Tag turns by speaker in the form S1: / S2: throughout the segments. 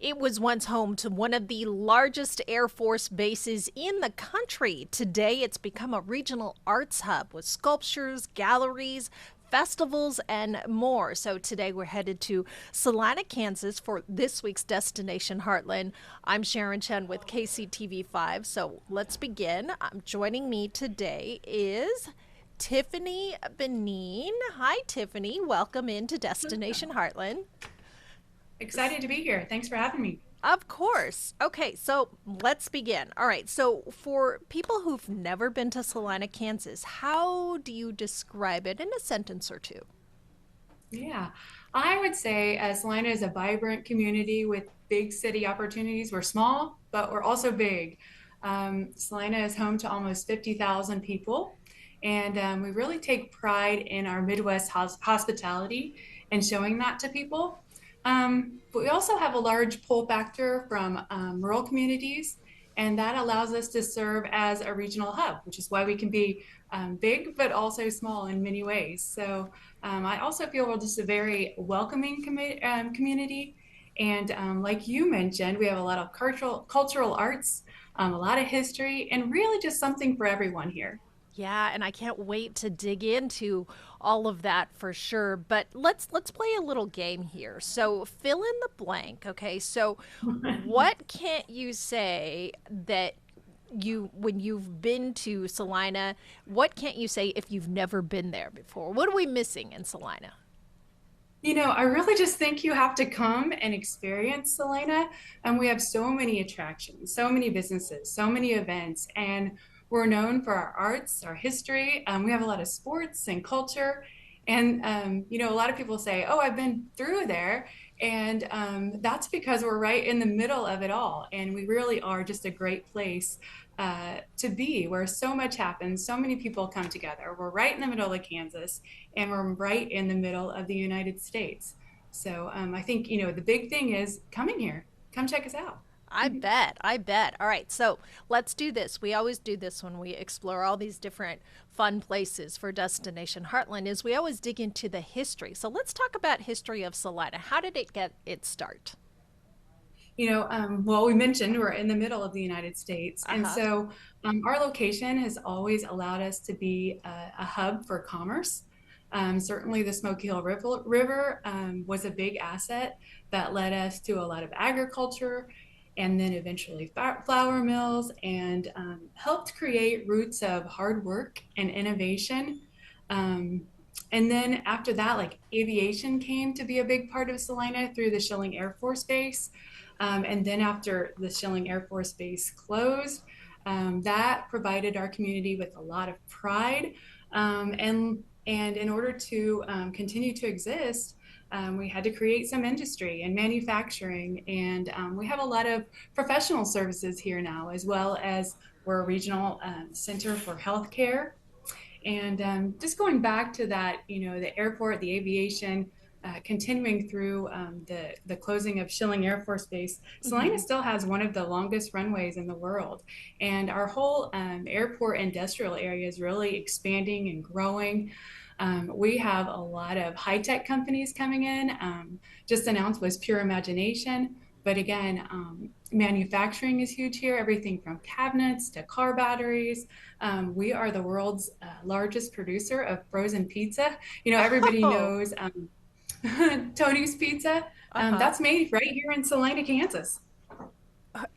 S1: It was once home to one of the largest Air Force bases in the country. Today, it's become a regional arts hub with sculptures, galleries, festivals, and more. So today we're headed to Salina, Kansas for this week's Destination Heartland. I'm Sharon Chen with KCTV5. So let's begin. Joining me today is Tiffany Benin. Hi, Tiffany. Welcome into Destination Heartland.
S2: Excited to be here. Thanks for having me.
S1: Of course. Okay, so let's begin. All right, so for people who've never been to Salina, Kansas, how do you describe it in a sentence or two?
S2: Yeah, I would say Salina is a vibrant community with big city opportunities. We're small, but we're also big. Salina is home to almost 50,000 people, and we really take pride in our Midwest hospitality and showing that to people. But we also have a large pull factor from rural communities, and that allows us to serve as a regional hub, which is why we can be big but also small in many ways. So I also feel we're just a very welcoming community. And like you mentioned, we have a lot of cultural arts, a lot of history, and really just something for everyone here.
S1: Yeah, and I can't wait to dig into all of that for sure. But let's play a little game here. So fill in the blank, okay? So what can't you say that you when you've been to Salina, what can't you say if you've never been there before? What are we missing in Salina?
S2: I really just think you have to come and experience Salina. And we have so many attractions, so many businesses, so many events, and we're known for our arts, our history. We have a lot of sports and culture. And, a lot of people say, oh, I've been through there. And that's because we're right in the middle of it all. And we really are just a great place to be, where so much happens, so many people come together. We're right in the middle of Kansas, and we're right in the middle of the United States. So I think, the big thing is coming here. Come check us out.
S1: I bet. I bet. All right. So let's do this. We always do this when we explore all these different fun places for Destination Heartland is we always dig into the history. So let's talk about history of Salina. How did it get its start?
S2: Well, we mentioned we're in the middle of the United States. And
S1: Uh-huh.
S2: so our location has always allowed us to be a hub for commerce. Certainly, the Smoky Hill River was a big asset that led us to a lot of agriculture and then eventually flour mills and helped create roots of hard work and innovation. Um, and then after that, like aviation came to be a big part of Salina through the Schilling Air Force Base. And then after the Schilling Air Force Base closed, that provided our community with a lot of pride. And in order to continue to exist, we had to create some industry and manufacturing. And we have a lot of professional services here now, as well as we're a regional center for healthcare. And just going back to that, the airport, the aviation, continuing through the closing of Schilling Air Force Base, Salina
S1: Mm-hmm.
S2: still has one of the longest runways in the world. And our whole airport industrial area is really expanding and growing. We have a lot of high tech companies coming in. Just announced was Pure Imagination. But again, manufacturing is huge here, everything from cabinets to car batteries. We are the world's largest producer of frozen pizza. Everybody
S1: Oh,
S2: knows Tony's Pizza.
S1: uh-huh.
S2: That's made right here in Salina, Kansas.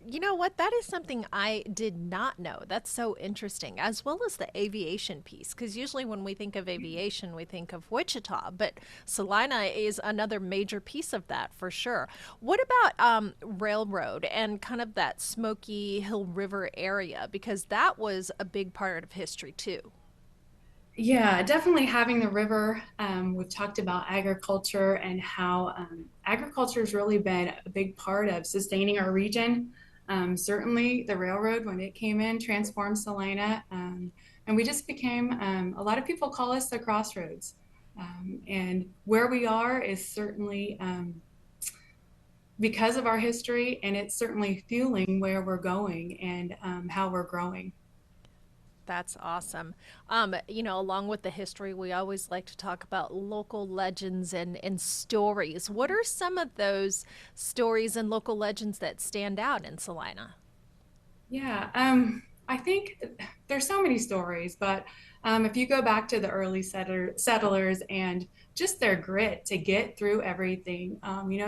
S1: You know what? That is something I did not know. That's so interesting, as well as the aviation piece. Because usually when we think of aviation, we think of Wichita, but Salina is another major piece of that for sure. What about railroad and kind of that Smoky Hill River area? Because that was a big part of history too.
S2: Yeah, definitely having the river. We've talked about agriculture and how agriculture has really been a big part of sustaining our region. Certainly, the railroad, when it came in, transformed Salina. And we just became, a lot of people call us the crossroads. And where we are is certainly because of our history, and it's certainly fueling where we're going and how we're growing.
S1: That's awesome. Along with the history, we always like to talk about local legends and stories. What are some of those stories and local legends that stand out in Salina?
S2: Yeah, I think there's so many stories, but if you go back to the early settlers and just their grit to get through everything,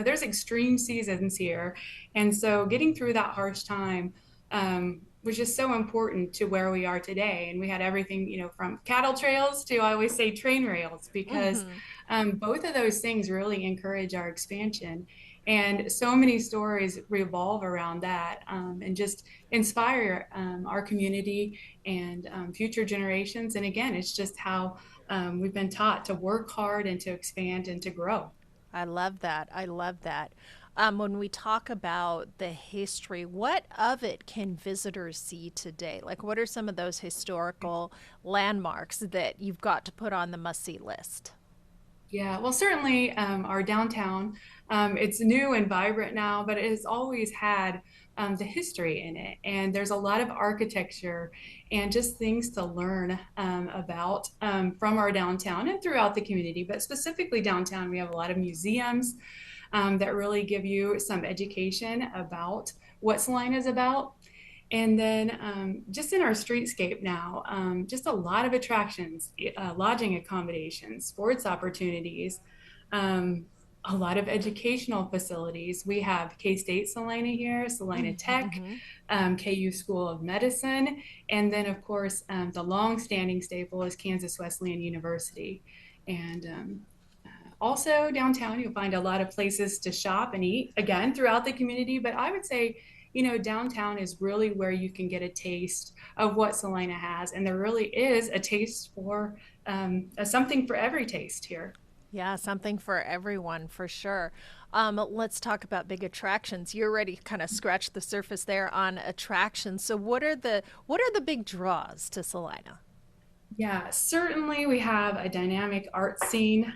S2: there's extreme seasons here. And so getting through that harsh time was just so important to where we are today. And we had everything, from cattle trails to, I always say, train rails, because
S1: Mm-hmm.
S2: both of those things really encourage our expansion. And so many stories revolve around that, and just inspire our community and future generations. And again, it's just how we've been taught to work hard and to expand and to grow.
S1: I love that. I love that. When we talk about the history, what of it can visitors see today? Like, what are some of those historical landmarks that you've got to put on the must see list?
S2: Yeah, well, certainly our downtown, it's new and vibrant now, but it has always had the history in it. And there's a lot of architecture and just things to learn about from our downtown and throughout the community. But specifically downtown, we have a lot of museums that really give you some education about what Salina is about. And then just in our streetscape now, just a lot of attractions, lodging accommodations, sports opportunities, um, a lot of educational facilities. We have K-State Salina here, Salina Tech,
S1: Mm-hmm.
S2: KU School of Medicine, and then of course the long-standing staple is Kansas Wesleyan University. And also downtown, you'll find a lot of places to shop and eat, again, throughout the community. But I would say, downtown is really where you can get a taste of what Salina has. And there really is a taste for something for every taste here.
S1: Yeah, something for everyone for sure. Let's talk about big attractions. You already kind of scratched the surface there on attractions. So what are the big draws to Salina?
S2: Yeah, certainly we have a dynamic art scene,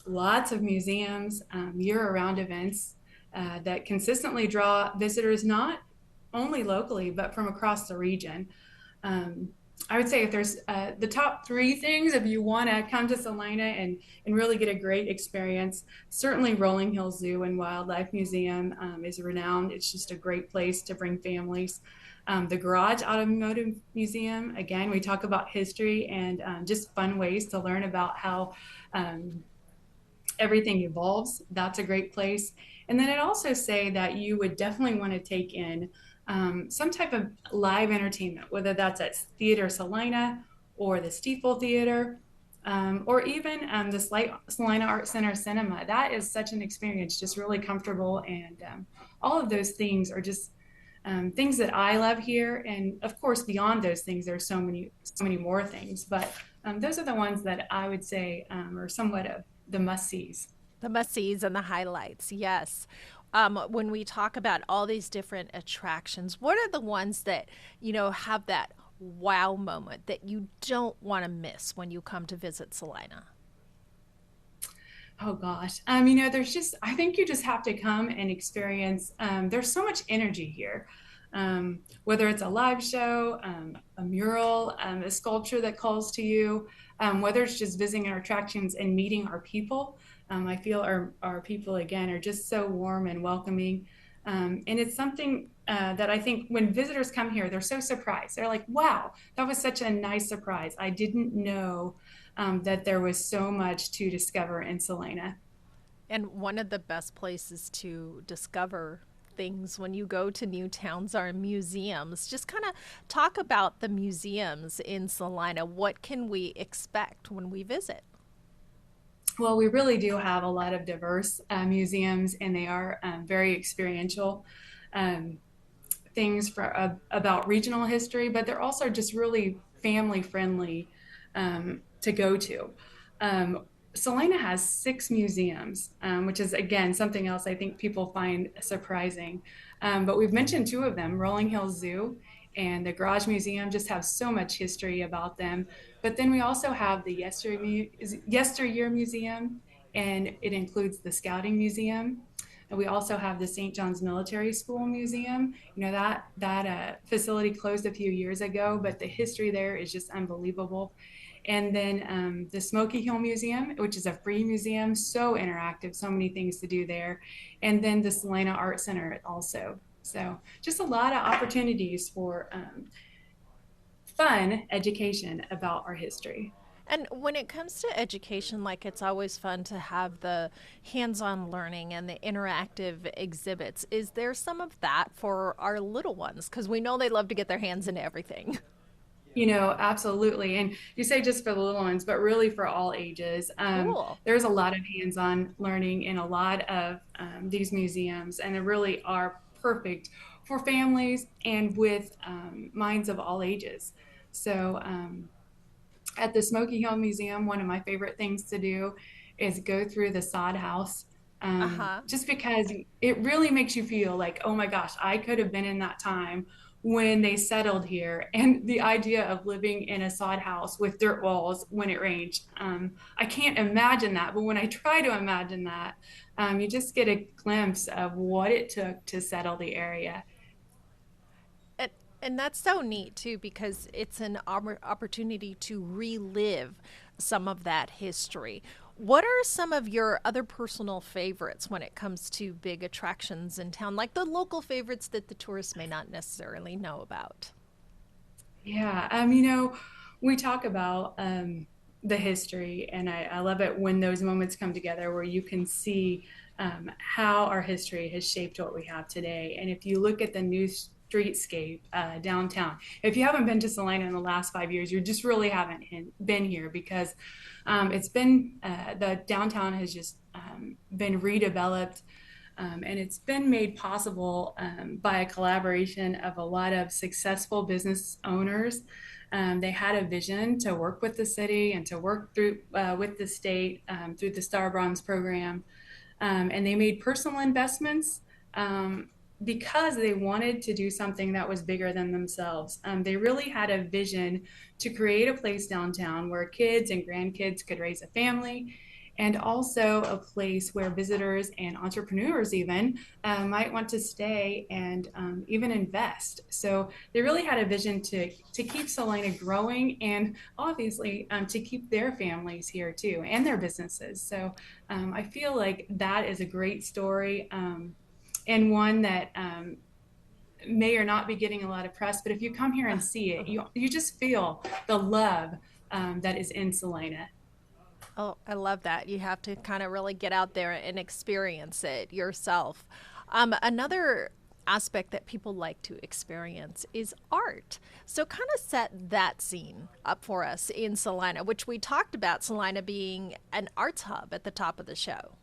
S2: lots of museums, year-round events that consistently draw visitors not only locally but from across the region. Um, I would say if there's the top three things, if you want to come to Salina and really get a great experience, certainly Rolling Hills Zoo and Wildlife Museum is renowned. It's just a great place to bring families. The Garage Automotive Museum, again, we talk about history and just fun ways to learn about how um, everything evolves. That's a great place. And then I'd also say that you would definitely want to take in some type of live entertainment, whether that's at Theater Salina or the Steeple Theater, or even the Salina Art Center Cinema. That is such an experience, just really comfortable. And all of those things are just things that I love here. And of course, beyond those things, there's so many more things. But those are the ones that I would say are somewhat of the must sees.
S1: The must-sees and the highlights, yes. When we talk about all these different attractions, what are the ones that, have that wow moment that you don't want to miss when you come to visit Salina?
S2: Oh gosh. There's just, I think you just have to come and experience. There's so much energy here. Whether it's a live show, a mural, a sculpture that calls to you, whether it's just visiting our attractions and meeting our people. I feel our people, again, are just so warm and welcoming. And it's something that I think when visitors come here, they're so surprised. They're like, wow, that was such a nice surprise. I didn't know that there was so much to discover in Salina.
S1: And one of the best places to discover things when you go to new towns are museums. Just kind of talk about the museums in Salina. What can we expect when we visit?
S2: Well, we really do have a lot of diverse museums, and they are very experiential. Um, Things about regional history, but they're also just really family friendly to go to. Salina has 6 museums, which is again something else I think people find surprising. But we've mentioned 2 of them, Rolling Hills Zoo and the Garage Museum, just have so much history about them. But then we also have the Yesteryear Museum, and it includes the Scouting Museum. And we also have the St. John's Military School Museum. You know, that facility closed a few years ago, but the history there is just unbelievable. And then the Smoky Hill Museum, which is a free museum, so interactive, so many things to do there. And then the Salina Art Center also. So just a lot of opportunities for fun education about our history.
S1: And when it comes to education, like it's always fun to have the hands on learning and the interactive exhibits. Is there some of that for our little ones? Because we know they love to get their hands into everything.
S2: You know, absolutely. And you say just for the little ones, but really for all ages.
S1: Cool.
S2: There's a lot of hands-on learning in a lot of these museums, and they really are perfect for families and with minds of all ages. So at the Smoky Hill Museum, one of my favorite things to do is go through the sod house.
S1: Uh huh.
S2: Just because it really makes you feel like, oh my gosh, I could have been in that time when they settled here. And the idea of living in a sod house with dirt walls when it rains, I can't imagine that. But when I try to imagine that, you just get a glimpse of what it took to settle the area.
S1: And, and that's so neat too, because it's an opportunity to relive some of that history. What are some of your other personal favorites when it comes to big attractions in town, like the local favorites that the tourists may not necessarily know about?
S2: Yeah, you know, we talk about the history, and I love it when those moments come together where you can see how our history has shaped what we have today. And if you look at the new streetscape downtown, if you haven't been to Salina in the last 5 years, you just really haven't been here because it's been the downtown has just been redeveloped, and it's been made possible by a collaboration of a lot of successful business owners. They had a vision to work with the city and to work through with the state through the Star Bronze program, and they made personal investments because they wanted to do something that was bigger than themselves. They really had a vision to create a place downtown where kids and grandkids could raise a family, and also a place where visitors and entrepreneurs even might want to stay and even invest. So they really had a vision to keep Salina growing, and obviously to keep their families here too and their businesses. So I feel like that is a great story, and one that may or not be getting a lot of press, but if you come here and see it, you just feel the love that is in Salina.
S1: Oh, I love that. You have to kind of really get out there and experience it yourself. Another aspect that people like to experience is art. So, kind of set that scene up for us in Salina, which we talked about Salina being an arts hub at the top of the show.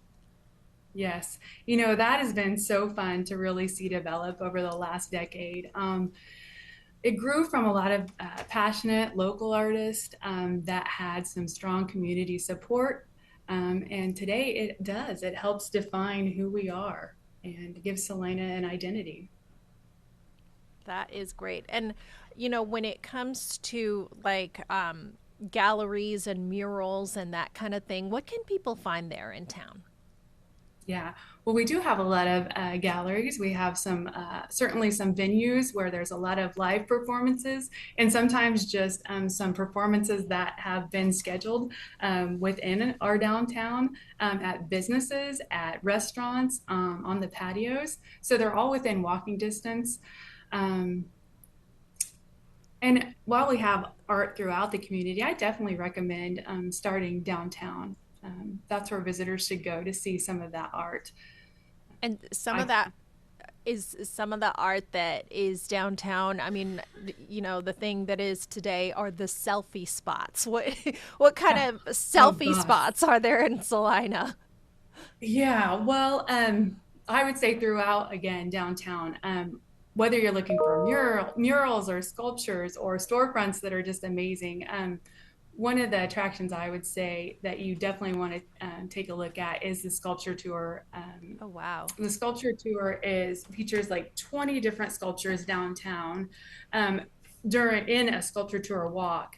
S2: Yes, you know, that has been so fun to really see develop over the last decade. It grew from a lot of passionate local artists that had some strong community support. And today it does, it helps define who we are and gives Selena an identity.
S1: That is great. And, when it comes to galleries and murals and that kind of thing, what can people find there in town?
S2: Yeah, well, we do have a lot of galleries. We have some, certainly some venues where there's a lot of live performances, and sometimes just some performances that have been scheduled within our downtown at businesses, at restaurants, on the patios. So they're all within walking distance. Um, and while we have art throughout the community, I definitely recommend starting downtown. That's where visitors should go to see some of that art.
S1: And some of
S2: I
S1: that is some of the art that is downtown. I mean, the thing that is today are the selfie spots. What kind
S2: Yeah.
S1: of
S2: Oh
S1: selfie
S2: gosh.
S1: spots are there in Salina?
S2: Yeah. Well, I would say throughout again downtown, whether you're looking for murals or sculptures or storefronts that are just amazing. One of the attractions I would say that you definitely want to take a look at is the sculpture tour.
S1: Oh, wow.
S2: The sculpture tour is features like 20 different sculptures downtown, um, during in a sculpture tour walk.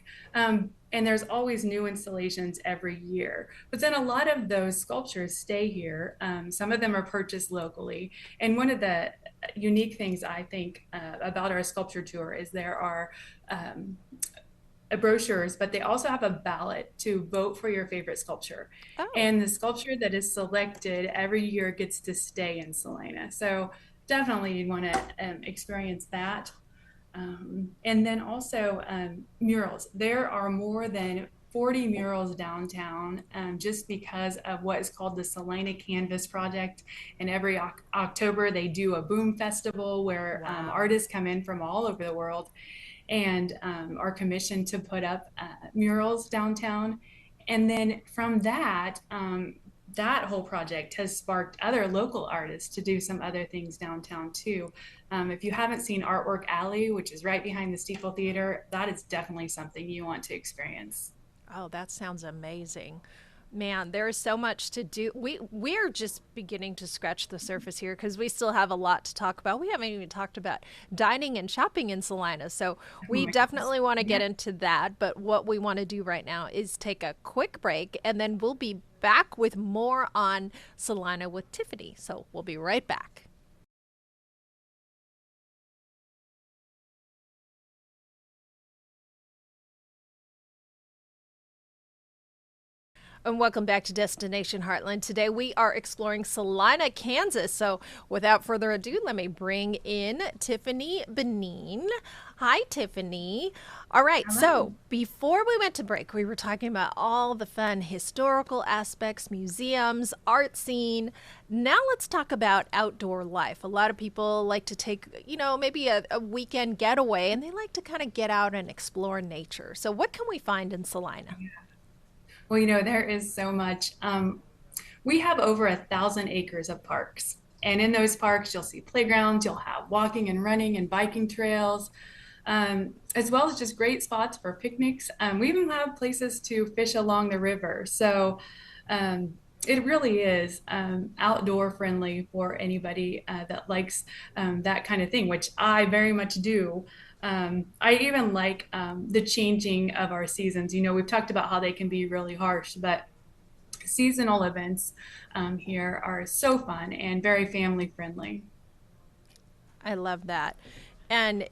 S2: And there's always new installations every year. But then a lot of those sculptures stay here. Some of them are purchased locally. And one of the unique things I think about our sculpture tour is there are um, brochures, but they also have a ballot to vote for your favorite sculpture.
S1: Oh.
S2: And the sculpture that is selected every year gets to stay in Salina. So definitely you'd want to experience that. And then also murals. There are more than 40 murals downtown just because of what is called the Salina Canvas Project. And every October, they do a boom festival where
S1: Wow.
S2: artists come in from all over the world and are commissioned to put up murals downtown. And then from that, that whole project has sparked other local artists to do some other things downtown too. If you haven't seen Artwork Alley, which is right behind the Steeple Theater, that is definitely something you want to experience.
S1: Oh, that sounds amazing. Man, there is so much to do. We're just beginning to scratch the surface here because we still have a lot to talk about. We haven't even talked about dining and shopping in Salina. So
S2: Oh
S1: we
S2: my goodness.
S1: definitely want to
S2: Yeah.
S1: get into that. But what we want to do right now is take a quick break and then we'll be back with more on Salina with Tiffany. So we'll be right back. And welcome back to Destination Heartland. Today we are exploring Salina, Kansas. So without further ado, let me bring in Tiffany Benin. Hi, Tiffany. All right,
S2: Hello.
S1: so before we went to break, we were talking about all the fun historical aspects, museums, art scene. Now let's talk about outdoor life. A lot of people like to take, maybe a weekend getaway and they like to kind of get out and explore nature. So what can we find in Salina?
S2: Well, there is so much. We have over 1,000 acres of parks. And in those parks, you'll see playgrounds, you'll have walking and running and biking trails, as well as just great spots for picnics. We even have places to fish along the river. So um, it really is outdoor friendly for anybody that likes that kind of thing, which I very much do. I even like the changing of our seasons. We've talked about how they can be really harsh, but seasonal events here are so fun and very family friendly.
S1: I love that. And,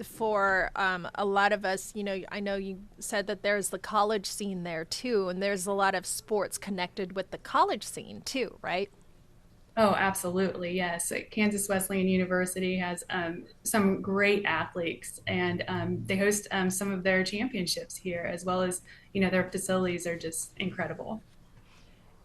S1: for a lot of us, I know you said that there's the college scene there too, and there's a lot of sports connected with the college scene too, right?
S2: Oh, absolutely. Yes. Kansas Wesleyan University has some great athletes, and they host some of their championships here, as well as, their facilities are just incredible.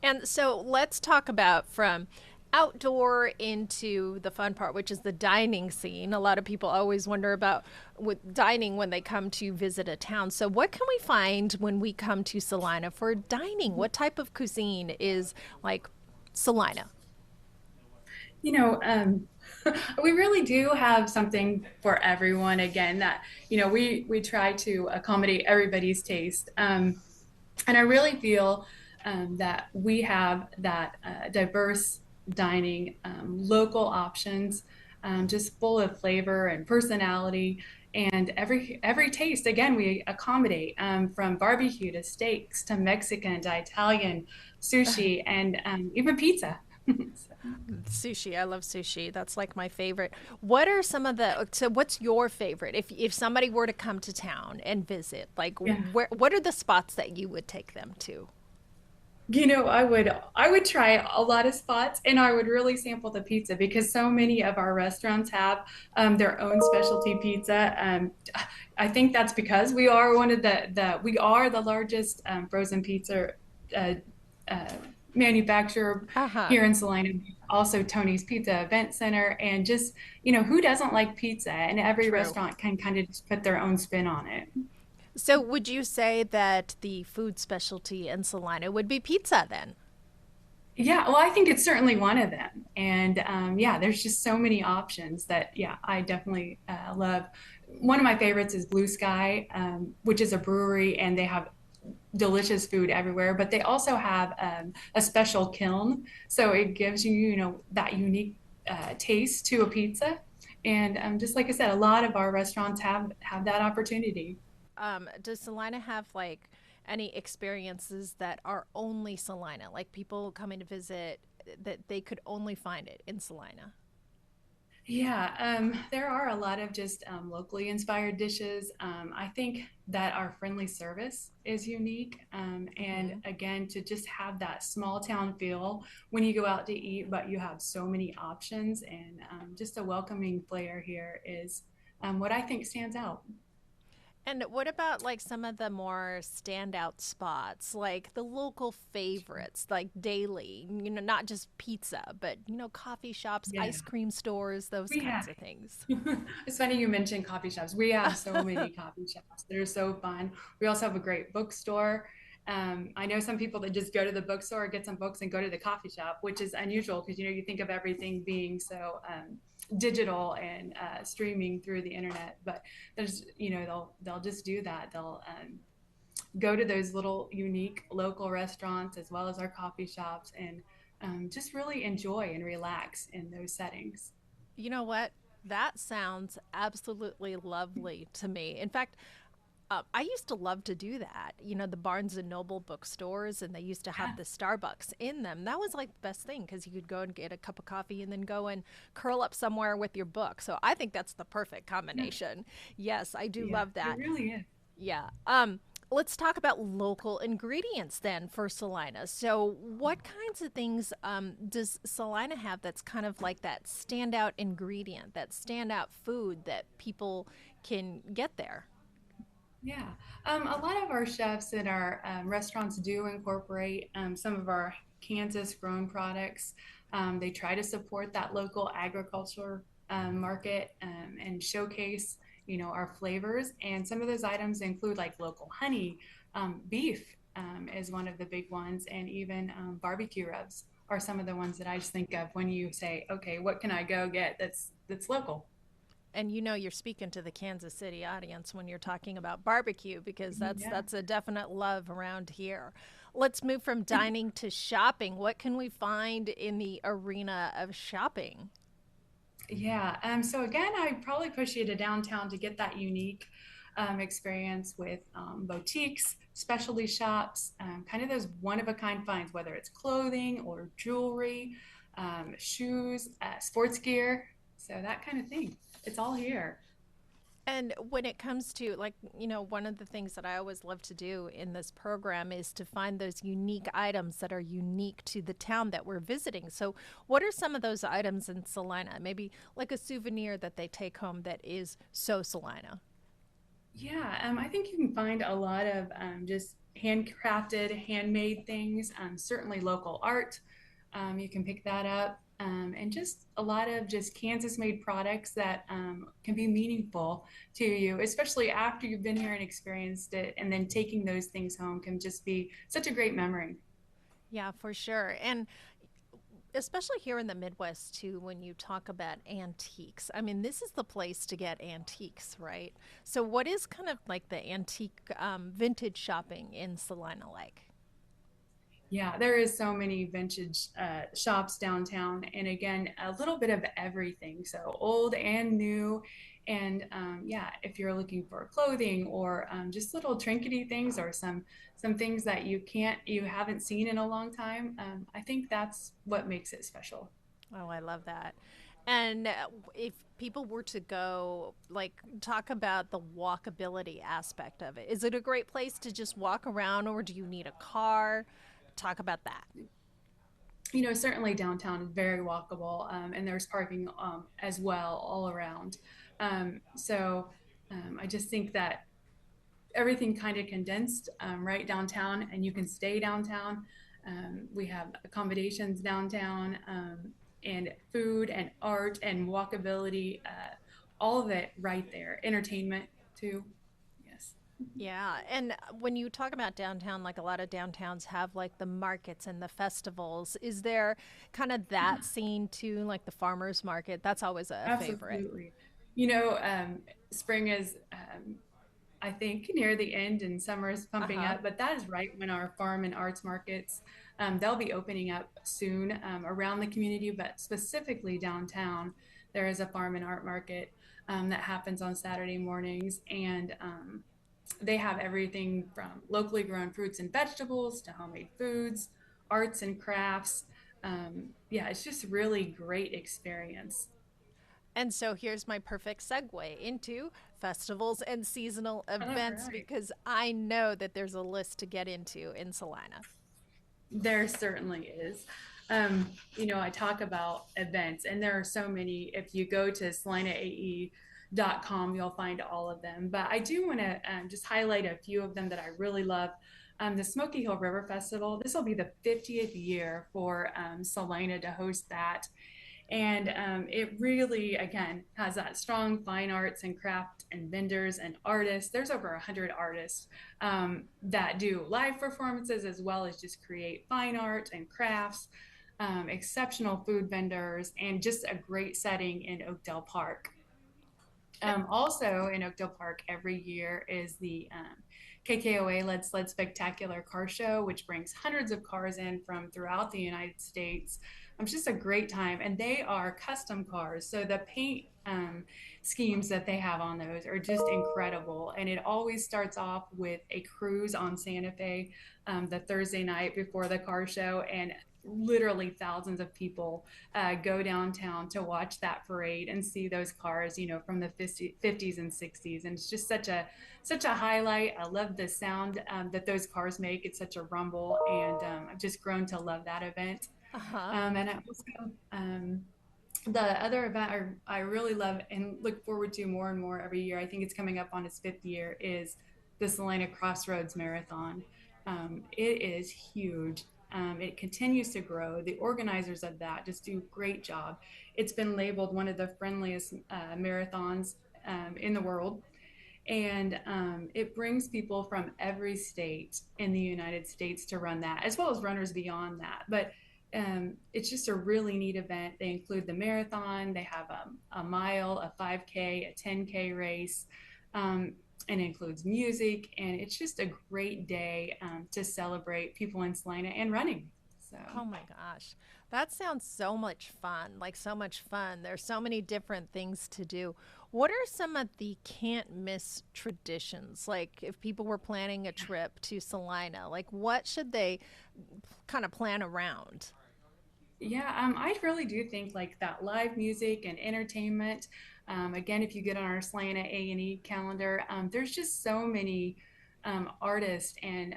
S1: And so let's talk about from outdoor into the fun part, which is the dining scene. A lot of people always wonder about with dining when they come to visit a town. So what can we find when we come to Salina for dining? What type of cuisine is like Salina?
S2: You know, um, we really do have something for everyone. Again, that we try to accommodate everybody's taste, and I really feel that we have that diverse dining, local options, just full of flavor and personality. And every taste, again, we accommodate from barbecue to steaks to Mexican to Italian, sushi, and even pizza. So,
S1: Sushi. I love sushi. That's like my favorite. What are some of the so what's your favorite? If somebody were to come to town and visit, like
S2: yeah.
S1: what are the spots that you would take them to?
S2: I would try a lot of spots, and I would really sample the pizza because so many of our restaurants have their own specialty pizza. I think that's because we are one of we are the largest frozen pizza uh, uh, manufacturer
S1: Uh-huh.
S2: here in Salina. Also, Tony's Pizza Event Center, and just who doesn't like pizza? And every
S1: True.
S2: restaurant can kind of just put their own spin on it.
S1: So would you say that the food specialty in Salina would be pizza then?
S2: Yeah, well, I think it's certainly one of them. And yeah, there's just so many options that, yeah, I definitely love. One of my favorites is Blue Sky, which is a brewery, and they have delicious food everywhere, but they also have a special kiln. So it gives you, that unique taste to a pizza. And just like I said, a lot of our restaurants have that opportunity.
S1: Does Salina have like any experiences that are only Salina, like people coming to visit that they could only find it in Salina?
S2: Yeah, there are a lot of just locally inspired dishes. I think that our friendly service is unique. And
S1: Mm-hmm.
S2: again, to just have that small town feel when you go out to eat, but you have so many options and just a welcoming flair here is what I think stands out.
S1: And what about like some of the more standout spots, like the local favorites, like daily, not just pizza, but, coffee shops,
S2: Yeah,
S1: ice cream stores, those
S2: we have.
S1: kinds of things?
S2: It's funny you mentioned coffee shops. We have so many coffee shops. They're so fun. We also have a great bookstore. I know some people that just go to the bookstore, get some books, and go to the coffee shop, which is unusual because you think of everything being so digital and streaming through the internet. But there's they'll just do that. They'll go to those little unique local restaurants as well as our coffee shops and just really enjoy and relax in those settings.
S1: You know what? That sounds absolutely lovely to me. In fact, I used to love to do that. The Barnes and Noble bookstores, and they used to have
S2: Yeah.
S1: the Starbucks in them. That was like the best thing because you could go and get a cup of coffee and then go and curl up somewhere with your book. So I think that's the perfect
S2: Yeah.
S1: combination. Yes, I do
S2: Yeah,
S1: love
S2: it
S1: that.
S2: really is.
S1: Yeah. Let's talk about local ingredients then for Salina. So, what kinds of things does Salina have that's kind of like that standout ingredient, that standout food that people can get there?
S2: Yeah. A lot of our chefs in our restaurants do incorporate some of our Kansas grown products. They try to support that local agriculture market and showcase, our flavors. And some of those items include like local honey, beef is one of the big ones, and even barbecue rubs are some of the ones that I just think of when you say, okay, what can I go get that's local?
S1: And you're speaking to the Kansas City audience when you're talking about barbecue because that's
S2: Yeah.
S1: that's a definite love around here. Let's move from dining to shopping. What can we find in the arena of shopping?
S2: Yeah. So again, I'd probably push you to downtown to get that unique experience with boutiques, specialty shops, kind of those one of a kind finds, whether it's clothing or jewelry, shoes, sports gear. So that kind of thing. It's all here.
S1: And when it comes to, like, one of the things that I always love to do in this program is to find those unique items that are unique to the town that we're visiting. So, what are some of those items in Salina? Maybe like a souvenir that they take home that is so Salina.
S2: Yeah, I think you can find a lot of just handcrafted, handmade things, certainly local art. You can pick that up. And just a lot of just Kansas made products that can be meaningful to you, especially after you've been here and experienced it. And then taking those things home can just be such a great memory.
S1: Yeah, for sure. And especially here in the Midwest, too, when you talk about antiques. I mean, this is the place to get antiques, right? So, what is kind of like the antique vintage shopping in Salina like?
S2: Yeah, there is so many vintage shops downtown, and again, a little bit of everything. So old and new, and yeah, if you're looking for clothing or just little trinkety things or some things that you haven't seen in a long time, I think that's what makes it special.
S1: Oh, I love that. And if people were to go, like, talk about the walkability aspect of it, is it a great place to just walk around or do you need a car? Talk about that.
S2: Certainly downtown is very walkable, and there's parking as well all around. So I just think that everything kind of condensed right downtown, and you can stay downtown. We have accommodations downtown, and food and art and walkability, all of it right there. Entertainment too. Yes.
S1: Yeah. And when you talk about downtown, like a lot of downtowns have like the markets and the festivals, is there kind of that scene too, like the farmers market? That's always a favorite.
S2: Absolutely. You know, spring is, I think, near the end and summer is
S1: Uh
S2: pumping
S1: huh.
S2: up, but that is right when our farm and arts markets, they'll be opening up soon around the community, but specifically downtown. there is a farm and art market that happens on Saturday mornings, and they have everything from locally grown fruits and vegetables to homemade foods, arts and crafts. Yeah, it's just really great experience.
S1: And so here's my perfect segue into festivals and seasonal
S2: All
S1: events
S2: right.
S1: because I know that there's a list to get into in Salina.
S2: There certainly is. I talk about events, and there are so many. If you go to salinaAE.com, you'll find all of them. But I do want to just highlight a few of them that I really love. The Smoky Hill River Festival, this will be the 50th year for Salina to host that. And it really, again, has that strong fine arts and craft and vendors and artists. There's over 100 artists that do live performances as well as just create fine art and crafts, exceptional food vendors, and just a great setting in Oakdale Park. Also in Oakdale Park every year is the KKOA Led Sled Spectacular Car Show, which brings hundreds of cars in from throughout the United States. It's just a great time, and they are custom cars. So the paint schemes that they have on those are just incredible. And it always starts off with a cruise on Santa Fe the Thursday night before the car show, and literally thousands of people go downtown to watch that parade and see those cars, from the 50s and 60s. And it's just such a highlight. I love the sound that those cars make. It's such a rumble, and I've just grown to love that event.
S1: Uh huh.
S2: And I also the other event I really love and look forward to more and more every year, I think it's coming up on its fifth year, is the Salina Crossroads Marathon. It is huge. It continues to grow. The organizers of that just do a great job. It's been labeled one of the friendliest marathons in the world. And it brings people from every state in the United States to run that, as well as runners beyond that. But it's just a really neat event. They include the marathon, they have a mile, a 5K, a 10K race, and it includes music. And it's just a great day to celebrate people in Salina and running. So,
S1: Oh my gosh. That sounds so much fun. Like so much fun. There's so many different things to do. What are some of the can't miss traditions? Like if people were planning a trip to Salina, like what should they kind of plan around?
S2: yeah, I really do think like that live music and entertainment. Again, if you get on our Salina A&E calendar, there's just so many artists and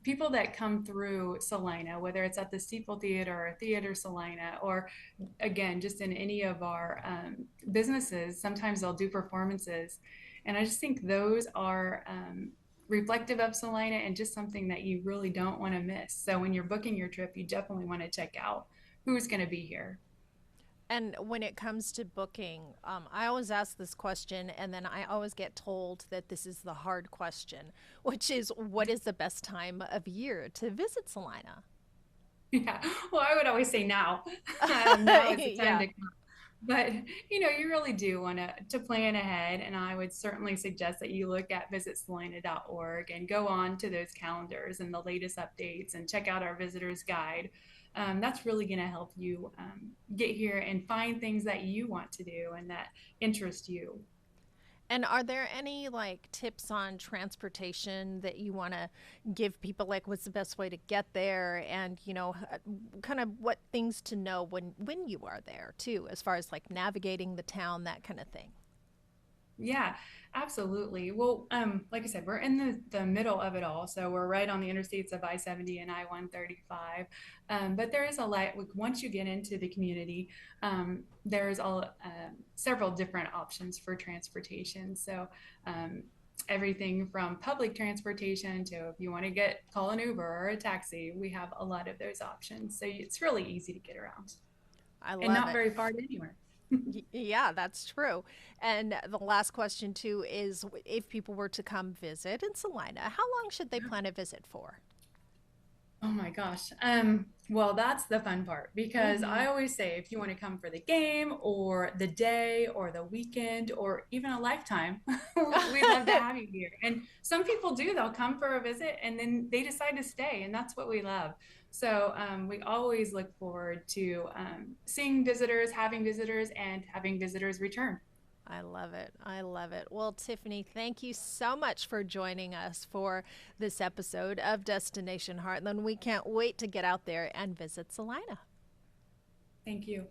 S2: people that come through Salina, whether it's at the Steeple Theater or Theater Salina, or again, just in any of our businesses, sometimes they'll do performances. And I just think those are reflective of Salina and just something that you really don't want to miss. So when you're booking your trip, you definitely want to check out who's going to be here.
S1: And when it comes to booking, I always ask this question, and then I always get told that this is the hard question, which is what is the best time of year to visit Salina?
S2: Yeah. Well, I would always say now. Now is the time
S1: Yeah.
S2: to come. But you really do want to plan ahead, and I would certainly suggest that you look at visitsalina.org and go on to those calendars and the latest updates and check out our visitors guide. That's really going to help you get here and find things that you want to do and that interest you.
S1: And are there any like tips on transportation that you want to give people? Like, what's the best way to get there, and kind of what things to know when you are there too, as far as like navigating the town, that kind of thing.
S2: Yeah, absolutely. Well, like I said, we're in the middle of it all. So we're right on the interstates of I-70 and I-135. But there is a lot, like, once you get into the community, there's several different options for transportation. So everything from public transportation to if you want to call an Uber or a taxi, we have a lot of those options. So it's really easy to get around
S1: I
S2: and
S1: love
S2: not
S1: it.
S2: very far to anywhere.
S1: Yeah, that's true. And the last question too is if people were to come visit in Salina, how long should they plan a visit for?
S2: Oh my gosh. Well, that's the fun part because
S1: Mm-hmm.
S2: I always say if you want to come for the game or the day or the weekend or even a lifetime, we'd love to have you here. And some people do, they'll come for a visit and then they decide to stay, and that's what we love. So we always look forward to seeing visitors, and having visitors return.
S1: I love it. I love it. Well, Tiffany, thank you so much for joining us for this episode of Destination Heartland. We can't wait to get out there and visit Salina.
S2: Thank you.